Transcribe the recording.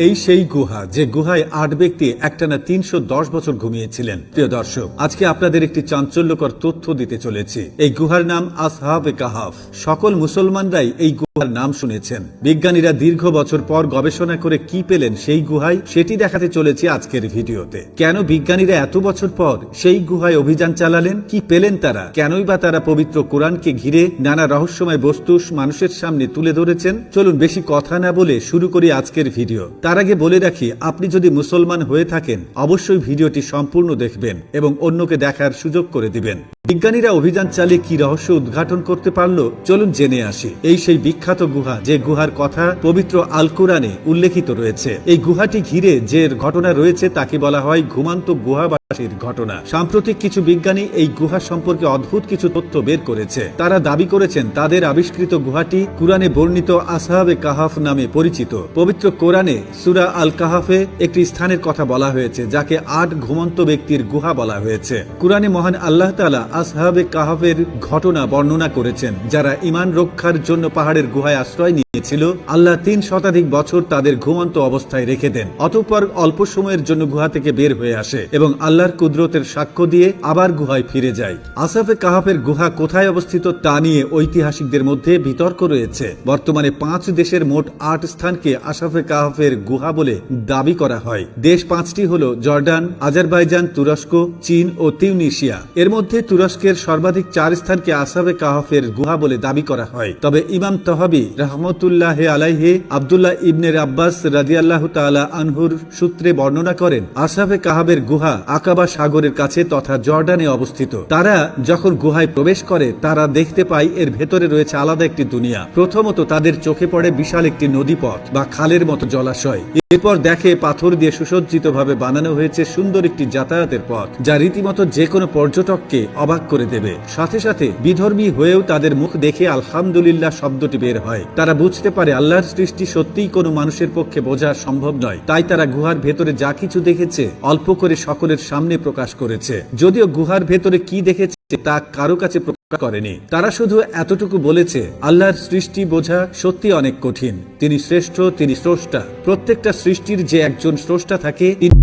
এই সেই গুহা যে গুহায় ৮ ব্যক্তি একটানা ৩১০ বছর ঘুমিয়েছিলেন। প্রিয় দর্শক, আজকে আপনাদের একটি চাঞ্চল্যকর তথ্য দিতে চলেছি। এই গুহার নাম আসহাবে কাহাফ। সকল মুসলমানরাই এই গুহার নাম শুনেছেন। বিজ্ঞানীরা দীর্ঘ বছর পর গবেষণা করে কি পেলেন সেই গুহায়, সেটি দেখাতে চলেছি আজকের ভিডিওতে। কেন বিজ্ঞানীরা এত বছর পর সেই গুহায় অভিযান চালালেন, কি পেলেন তারা, কেনই বা তারা পবিত্র কোরআনকে ঘিরে নানা রহস্যময় বস্তু মানুষের সামনে তুলে ধরেছেন। চলুন বেশি কথা না বলে শুরু করি আজকের ভিডিও। তার আগে বলে রাখি, আপনি যদি মুসলমান হয়ে থাকেন অবশ্যই ভিডিওটি সম্পূর্ণ দেখবেন এবং অন্যকে দেখার সুযোগ করে দিবেন। বিজ্ঞানীরা অভিযান চালিয়ে কি রহস্য উদ্ঘাটন করতে পারলো, চলুন জেনে আসি। এই সেই বিখ্যাত গুহা যে গুহার কথা পবিত্র আল কোরআনে উল্লেখিত রয়েছে। এই গুহাটি ঘিরে যে ঘটনা রয়েছে তাকে বলা হয় ঘুমান্ত গুহাবাসীর ঘটনা। সাম্প্রতিক কিছু বিজ্ঞানী এই গুহা সম্পর্কে অদ্ভুত কিছু তথ্য বের করেছে। তারা দাবি করেছেন তাদের আবিষ্কৃত গুহাটি কুরআনে বর্ণিত আসহাবে কাহাফ নামে পরিচিত। পবিত্র কোরআনে সূরা আল কাহাফে একটি স্থানের কথা বলা হয়েছে যাকে ৮ ঘুমন্ত ব্যক্তির গুহা বলা হয়েছে। কুরআনে মহান আল্লাহ তাআলা আসহাবে কাহাফের ঘটনা বর্ণনা করেছেন, যারা ঈমান রক্ষার জন্য পাহাড়ের গুহায় আশ্রয় নিয়েছিল। আল্লাহ ৩ শতাধিক বছর তাদের ঘুমন্ত অবস্থায় রেখে দেন। অতঃপর অল্প সময়ের জন্য গুহা থেকে বের হয়ে আসে এবং আল্লাহর কুদরতের সাক্ষ্য দিয়ে আবার গুহায় ফিরে যায়। আসহাবে কাহাফের গুহা কোথায় অবস্থিত তা নিয়ে ঐতিহাসিকদের মধ্যে বিতর্ক রয়েছে। বর্তমানে ৫ দেশের মোট ৮ স্থানকে আসহাবে কাহাফের গুহা বলে দাবি করা হয়। দেশ ৫টি হল জর্ডান, আজারবাইজান, তুরস্ক, চীন ও তিউনিসিয়া। এর মধ্যে তুরস্কের সর্বাধিক ৪ স্থানকে আসহাবে কাহাফের গুহা বলে দাবি করা হয়। তবে ইমাম তাহাবি রহমতুল্লাহ আলাইহি আব্দুল্লাহ ইবনে আব্বাস রাদিয়াল্লাহু তাআলা আনহুর সূত্রে বর্ণনা করেন, আসহাবে কাহাবের গুহা আকাবা সাগরের কাছে তথা জর্ডানে অবস্থিত। তারা যখন গুহায় প্রবেশ করে তারা দেখতে পায় এর ভেতরে রয়েছে আলাদা একটি দুনিয়া। প্রথমত তাদের চোখে পড়ে বিশাল একটি নদীপথ বা খালের মতো জলাশয়। এরপর দেখে পাথর দিয়ে সুসজ্জিত ভাবে বানানো হয়েছে সুন্দর একটি যাতায়াতের পথ, যা রীতিমতো যে কোনো পর্যটককে অবাক করে দেবে। সাথে সাথে বিধর্মী হয়েও তাদের মুখ দেখে আলহামদুলিল্লাহ শব্দটি বের হয়। তারা বুঝতে পারে আল্লাহর সৃষ্টি সত্যিই কোনো মানুষের পক্ষে বোঝা সম্ভব নয়। তাই তারা গুহার ভেতরে যা কিছু দেখেছে অল্প করে সকলের সামনে প্রকাশ করেছে। যদিও গুহার ভেতরে কি দেখেছে তা কারো কাছে প্রকাশ করেনি। তারা শুধু এতটুকু বলেছে, আল্লাহর সৃষ্টি বোঝা সত্যি অনেক কঠিন। তিনি শ্রেষ্ঠ, তিনি স্রষ্টা। প্রত্যেকটা সৃষ্টির যে একজন স্রষ্টা থাকে, তিনি